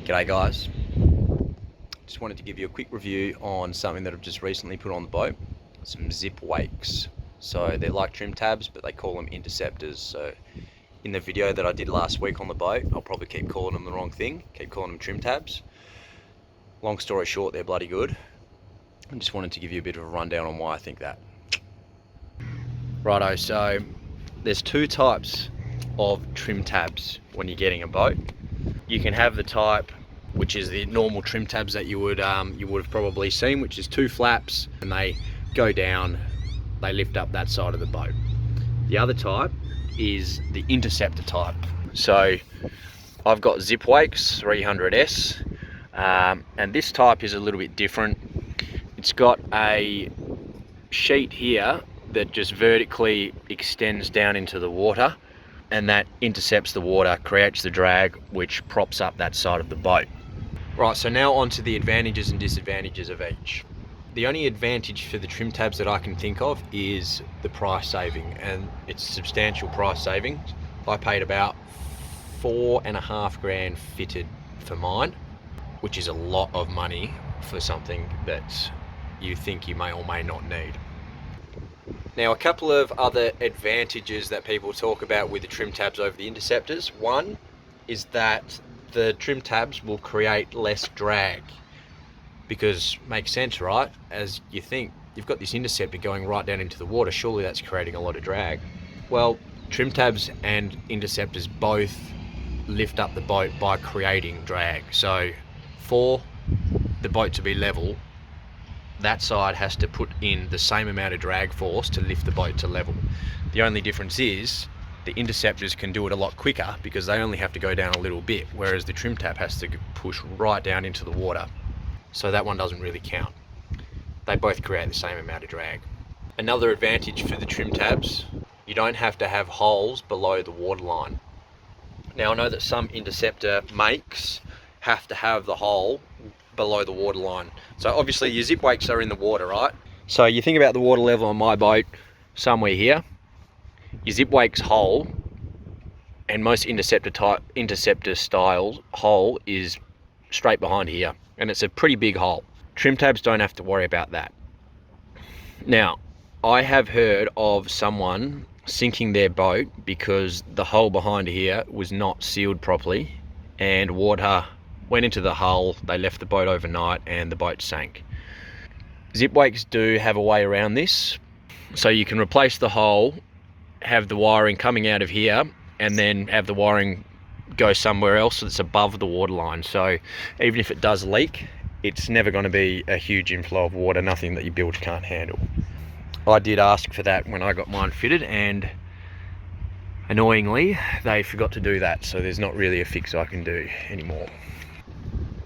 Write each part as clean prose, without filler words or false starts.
G'day guys, just wanted to give you a quick review on something that I've just recently put on the boat, some Zipwakes. So they're like trim tabs, but they call them interceptors. So in the video that I did last week on the boat, I'll probably keep calling them the wrong thing, keep calling them trim tabs. Long story short, they're bloody good. I just wanted to give you a bit of a rundown on why I think that. Righto, so there's two types of trim tabs when you're getting a boat. You can have the type which is the normal trim tabs that you would have probably seen, which is two flaps and they go down, they lift up that side of the boat. The other type is the interceptor type. So I've got Zipwakes 300S, and this type is a little bit different. It's got a sheet here that just vertically extends down into the water, and that intercepts the water, creates the drag, which props up that side of the boat. Right, so now on to the advantages and disadvantages of each. The only advantage for the trim tabs that I can think of is the price saving, and it's substantial price saving. I paid about $4.5 grand fitted for mine, which is a lot of money for something that you think you may or may not need. Now, a couple of other advantages that people talk about with the trim tabs over the interceptors. One is that the trim tabs will create less drag, because makes sense, right? As you think, you've got this interceptor going right down into the water, surely that's creating a lot of drag. Well, trim tabs and interceptors both lift up the boat by creating drag. So for the boat to be level, that side has to put in the same amount of drag force to lift the boat to level. The only difference is the interceptors can do it a lot quicker because they only have to go down a little bit, whereas the trim tab has to push right down into the water. So that one doesn't really count. They both create the same amount of drag. Another advantage for the trim tabs, you don't have to have holes below the waterline. Now, I know that some interceptor makes have to have the hole below the waterline. So obviously your Zipwakes are in the water, right? So you think about the water level on my boat, somewhere here. Your Zipwakes hole, and most interceptor style hole, is straight behind here, and it's a pretty big hole. Trim tabs don't have to worry about that. Now, I have heard of someone sinking their boat because the hole behind here was not sealed properly and water went into the hull, they left the boat overnight and the boat sank. Zipwakes do have a way around this. So you can replace the hole, have the wiring coming out of here, and then have the wiring go somewhere else that's above the waterline. So even if it does leak, it's never going to be a huge inflow of water, nothing that your build can't handle. I did ask for that when I got mine fitted, and annoyingly they forgot to do that, so there's not really a fix I can do anymore.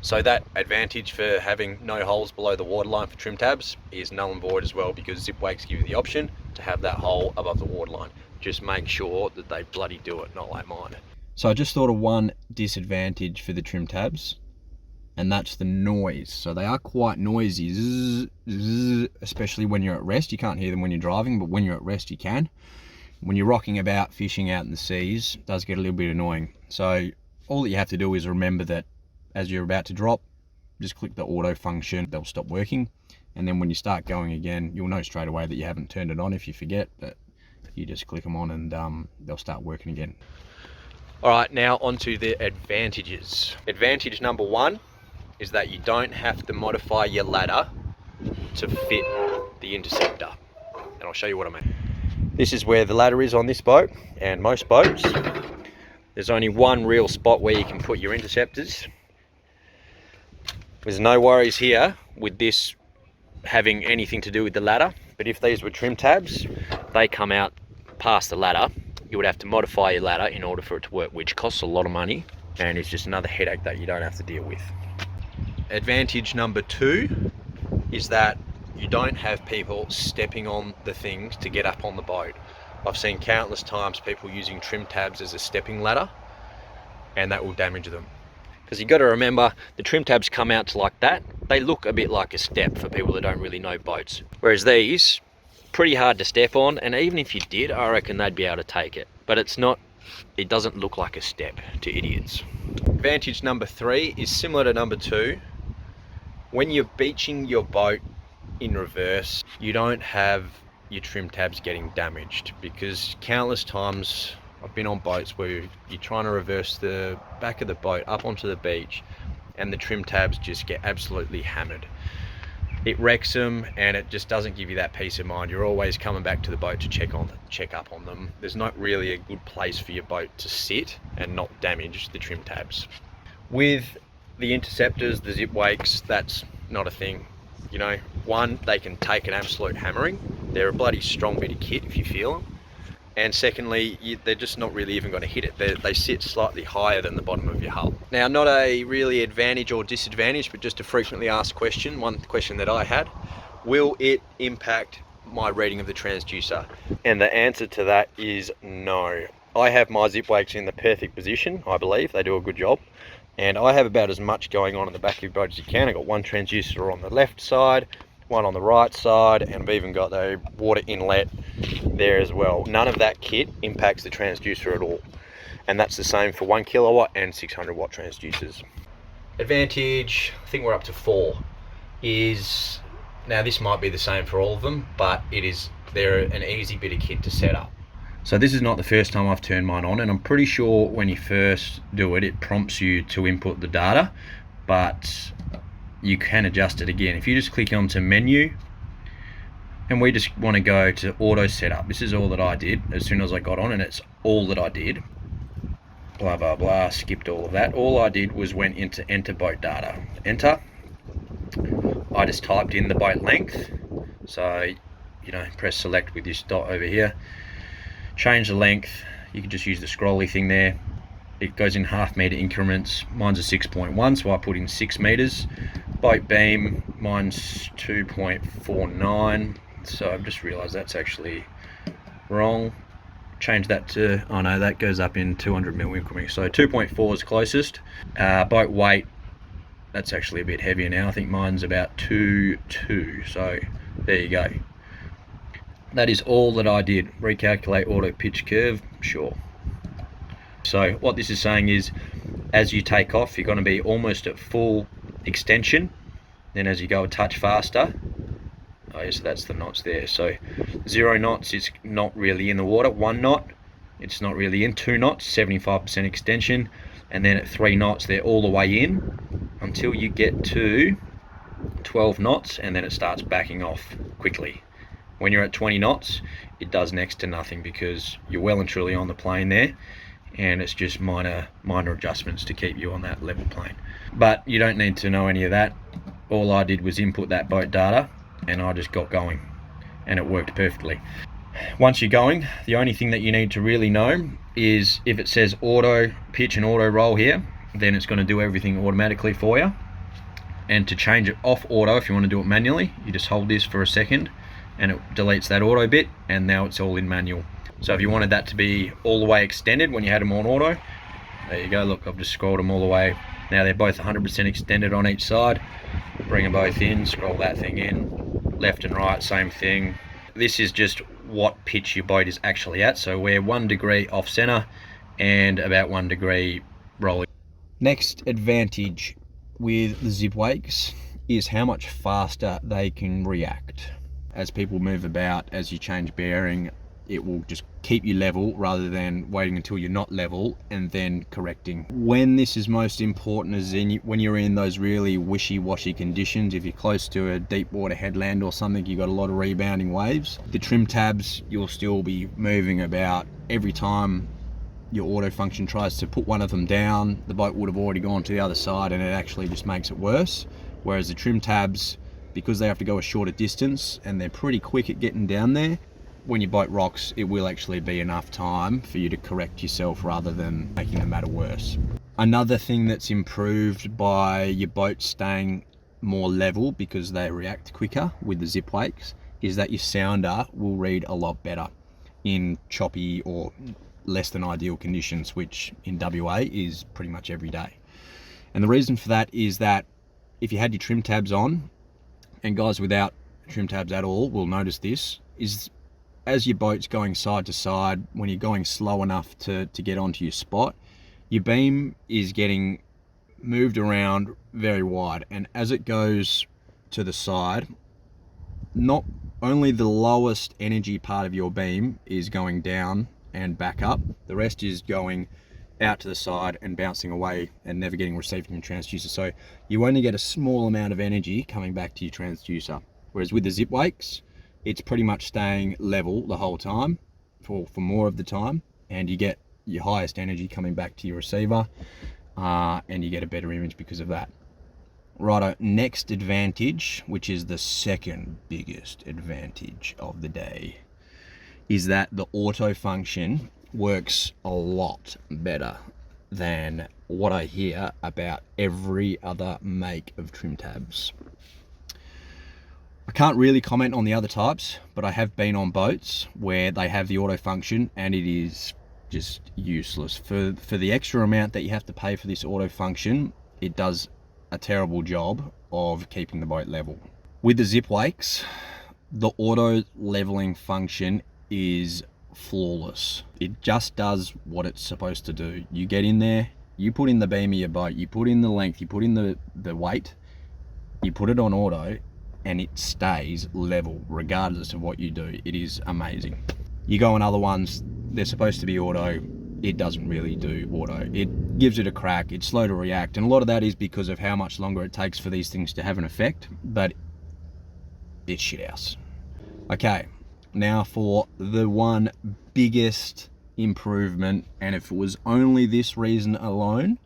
So that advantage for having no holes below the waterline for trim tabs is null and void as well, because Zipwakes give you the option to have that hole above the waterline. Just make sure that they bloody do it, not like mine. So I just thought of one disadvantage for the trim tabs, and that's the noise. So they are quite noisy, zzz, zzz, especially when you're at rest. You can't hear them when you're driving, but when you're at rest you can. When you're rocking about, fishing out in the seas, it does get a little bit annoying. So all that you have to do is remember that as you're about to drop, just click the auto function, they'll stop working. And then when you start going again, you'll know straight away that you haven't turned it on if you forget, but you just click them on and they'll start working again. All right, now onto the advantages. Advantage number one is that you don't have to modify your ladder to fit the interceptor. And I'll show you what I mean. This is where the ladder is on this boat and most boats. There's only one real spot where you can put your interceptors. There's no worries here with this having anything to do with the ladder, but if these were trim tabs, they come out past the ladder. You would have to modify your ladder in order for it to work, which costs a lot of money and is just another headache that you don't have to deal with. Advantage number two is that you don't have people stepping on the things to get up on the boat. I've seen countless times people using trim tabs as a stepping ladder, and that will damage them. Because you've got to remember, the trim tabs come out like that. They look a bit like a step for people that don't really know boats. Whereas these, pretty hard to step on, and even if you did, I reckon they'd be able to take it. But it's not it doesn't look like a step to idiots. Advantage number 3 is similar to number 2. When you're beaching your boat in reverse, you don't have your trim tabs getting damaged, because countless times I've been on boats where you're trying to reverse the back of the boat up onto the beach and the trim tabs just get absolutely hammered. It wrecks them, and it just doesn't give you that peace of mind. You're always coming back to the boat to check up on them. There's not really a good place for your boat to sit and not damage the trim tabs. With the Interceptors, the Zipwakes, that's not a thing. You know, one, they can take an absolute hammering. They're a bloody strong bit of kit if you feel them. And secondly, they're just not really even going to hit it. They sit slightly higher than the bottom of your hull. Now, not a really advantage or disadvantage, but just a frequently asked question, one question that I had: will it impact my reading of the transducer? And the answer to that is no. I have my Zipwakes in the perfect position, I believe. They do a good job. And I have about as much going on in the back of your boat as you can. I've got one transducer on the left side, one on the right side, and I've even got the water inlet there as well. None of that kit impacts the transducer at all. And that's the same for 1 kilowatt and 600 watt transducers. Advantage, I think we're up to 4, is, now this might be the same for all of them, but they're an easy bit of kit to set up. So this is not the first time I've turned mine on, and I'm pretty sure when you first do it, it prompts you to input the data, but you can adjust it again. If you just click onto menu, and we just want to go to auto setup. This is all that I did as soon as I got on, and it's all that I did. Blah, blah, blah, skipped all of that. All I did was went into enter boat data. Enter. I just typed in the boat length. So, you know, press select with this dot over here. Change the length. You can just use the scrolly thing there. It goes in half-meter increments. Mine's a 6.1, so I put in 6 meters. Boat beam, mine's 2.49. So I've just realized that's actually wrong. Change that to, oh no, that goes up in 200 mil increments. So 2.4 is closest. Boat weight, that's actually a bit heavier now. I think mine's about 2.2. So there you go. That is all that I did. Recalculate auto pitch curve, sure. So what this is saying is, as you take off, you're going to be almost at full extension. Then as you go a touch faster, oh yes, that's the knots there. So 0 knots is not really in the water. 1 knot, it's not really in. 2 knots, 75% extension. And then at 3 knots, they're all the way in until you get to 12 knots, and then it starts backing off quickly. When you're at 20 knots, it does next to nothing, because you're well and truly on the plane there, and it's just minor adjustments to keep you on that level plane. But you don't need to know any of that. All I did was input that boat data, and I just got going, and it worked perfectly. Once you're going, the only thing that you need to really know is if it says auto pitch and auto roll here, then it's going to do everything automatically for you. And to change it off auto, if you want to do it manually, you just hold this for a second and it deletes that auto bit, and now it's all in manual. So if you wanted that to be all the way extended when you had them on auto, there you go. Look, I've just scrolled them all the way. Now they're both 100% extended on each side. Bring them both in, scroll that thing in, left and right, same thing. This is just what pitch your boat is actually at. So we're 1 degree off center and about 1 degree rolling. Next advantage with the Zipwakes is how much faster they can react. As people move about, as you change bearing, it will just keep you level rather than waiting until you're not level and then correcting. When this is most important is when you're in those really wishy-washy conditions. If you're close to a deep water headland or something, you've got a lot of rebounding waves. The trim tabs, you'll still be moving about. Every time your auto function tries to put one of them down, the boat would have already gone to the other side, and it actually just makes it worse. Whereas the trim tabs, because they have to go a shorter distance and they're pretty quick at getting down there, when your boat rocks, it will actually be enough time for you to correct yourself rather than making the matter worse. Another thing that's improved by your boat staying more level, because they react quicker with the Zipwakes, is that your sounder will read a lot better in choppy or less than ideal conditions, which in WA is pretty much every day. And the reason for that is that if you had your trim tabs on, and guys without trim tabs at all will notice this, is as your boat's going side to side, when you're going slow enough to get onto your spot, your beam is getting moved around very wide, and as it goes to the side, not only the lowest energy part of your beam is going down and back up, the rest is going out to the side and bouncing away and never getting received from your transducer. So you only get a small amount of energy coming back to your transducer, whereas with the Zipwakes, it's pretty much staying level the whole time for more of the time, and you get your highest energy coming back to your receiver, and you get a better image because of that. Righto, next advantage, which is the second biggest advantage of the day, is that the auto function works a lot better than what I hear about every other make of trim tabs. I can't really comment on the other types, but I have been on boats where they have the auto function and it is just useless. For the extra amount that you have to pay for this auto function, it does a terrible job of keeping the boat level. With the Zipwakes, the auto leveling function is flawless. It just does what it's supposed to do. You get in there, you put in the beam of your boat, you put in the length, you put in the weight, you put it on auto, and it stays level regardless of what you do. It is amazing. You go on other ones, they're supposed to be auto, it doesn't really do auto. It gives it a crack, it's slow to react, and a lot of that is because of how much longer it takes for these things to have an effect, but it's shithouse. Okay, now for the one biggest improvement, and if it was only this reason alone,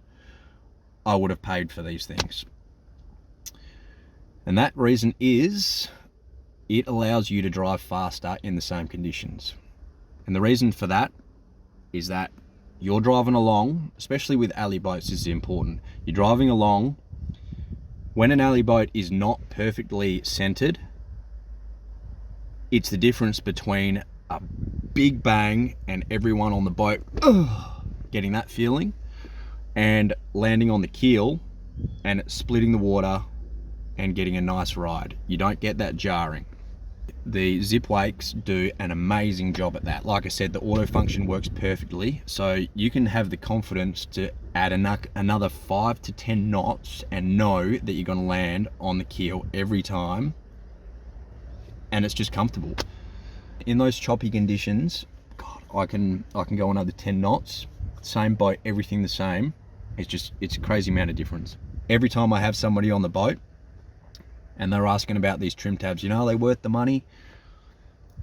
I would have paid for these things. And that reason is it allows you to drive faster in the same conditions. And the reason for that is that you're driving along, especially with alley boats, this is important. You're driving along, when an alley boat is not perfectly centered, it's the difference between a big bang and everyone on the boat getting that feeling, and landing on the keel and splitting the water and getting a nice ride. You don't get that jarring. The Zipwakes do an amazing job at that. Like I said, the auto function works perfectly, so you can have the confidence to add another 5 to 10 knots and know that you're going to land on the keel every time, and it's just comfortable. In those choppy conditions, God, I can go another 10 knots, same boat, everything the same. It's a crazy amount of difference. Every time I have somebody on the boat and they're asking about these trim tabs, you know, are they worth the money?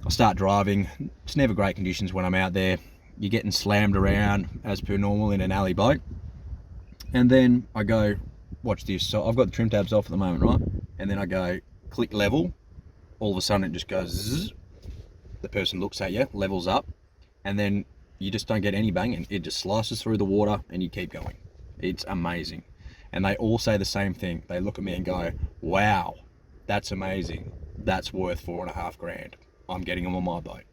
I start driving. It's never great conditions when I'm out there. You're getting slammed around as per normal in an alley boat. And then I go, watch this. So I've got the trim tabs off at the moment, right? And then I go click level. All of a sudden it just goes zzz. The person looks at you, levels up, and then you just don't get any banging. It just slices through the water and you keep going. It's amazing. And they all say the same thing. They look at me and go, wow, that's amazing. That's worth $4.5 grand. I'm getting them on my boat.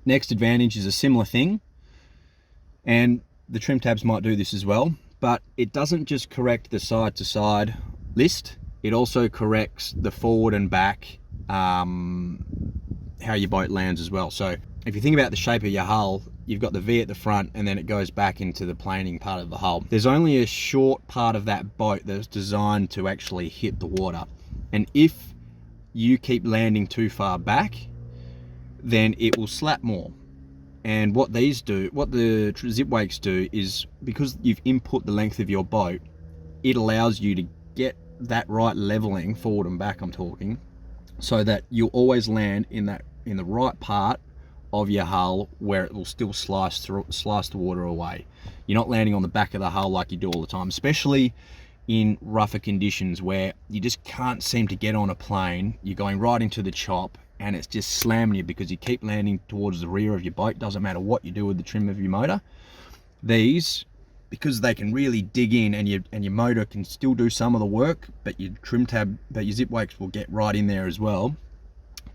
Next advantage is a similar thing, and the trim tabs might do this as well, but it doesn't just correct the side to side list, it also corrects the forward and back, how your boat lands as well. So if you think about the shape of your hull, you've got the V at the front and then it goes back into the planing part of the hull. There's only a short part of that boat that's designed to actually hit the water. And if you keep landing too far back, then it will slap more. And what these do, what the Zipwakes do, is because you've input the length of your boat, it allows you to get that right leveling, forward and back I'm talking, so that you'll always land in the right part of your hull where it will still slice the water away. You're not landing on the back of the hull like you do all the time, especially in rougher conditions where you just can't seem to get on a plane. You're going right into the chop and it's just slamming you because you keep landing towards the rear of your boat. Doesn't matter what you do with the trim of your motor. These, because they can really dig in and your motor can still do some of the work, but your Zipwakes will get right in there as well,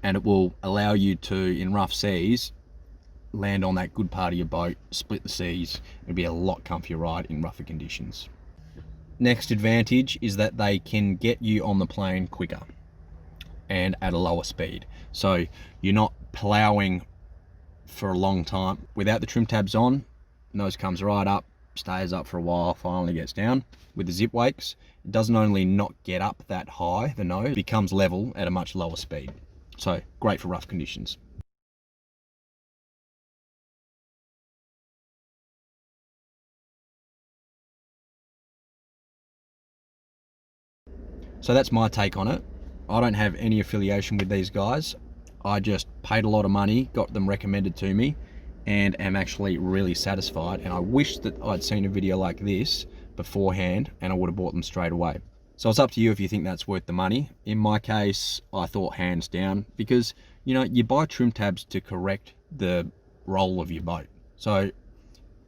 and it will allow you to, in rough seas, land on that good part of your boat, split the seas. It'll be a lot comfier ride in rougher conditions. Next advantage is that they can get you on the plane quicker and at a lower speed. So you're not plowing for a long time. Without the trim tabs on, nose comes right up, stays up for a while, finally gets down. With the Zipwakes, it doesn't only not get up that high, the nose, it becomes level at a much lower speed. So great for rough conditions. So that's my take on it. I don't have any affiliation with these guys. I just paid a lot of money, got them recommended to me, and am actually really satisfied. And I wish that I'd seen a video like this beforehand and I would have bought them straight away. So it's up to you if you think that's worth the money. In my case, I thought hands down, because you know, you buy trim tabs to correct the roll of your boat. So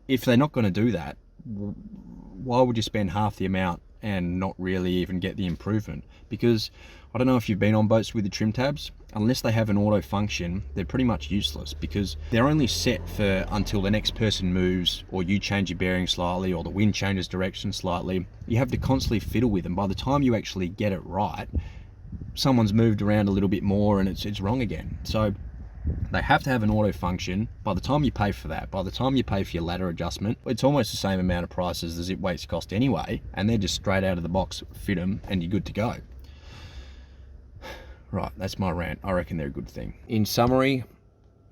if they're not going to do that, why would you spend half the amount and not really even get the improvement? Because I don't know if you've been on boats with the trim tabs, unless they have an auto function, they're pretty much useless, because they're only set for until the next person moves, or you change your bearing slightly, or the wind changes direction slightly. You have to constantly fiddle with them. By the time you actually get it right, someone's moved around a little bit more and it's wrong again. So they have to have an auto function. By the time you pay for that, by the time you pay for your ladder adjustment, it's almost the same amount of price as the Zipwakes cost anyway, and they're just straight out of the box, fit them, and you're good to go. Right, that's my rant. I reckon they're a good thing. In summary,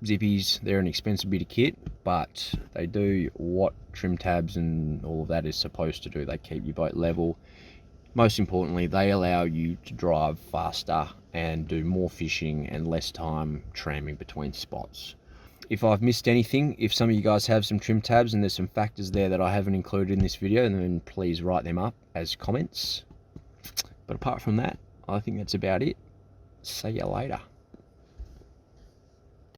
Zippies, they're an expensive bit of kit, but they do what trim tabs and all of that is supposed to do. They keep your boat level. Most importantly, they allow you to drive faster and do more fishing and less time tramming between spots. If I've missed anything, if some of you guys have some trim tabs and there's some factors there that I haven't included in this video, then please write them up as comments. But apart from that, I think that's about it. See you later.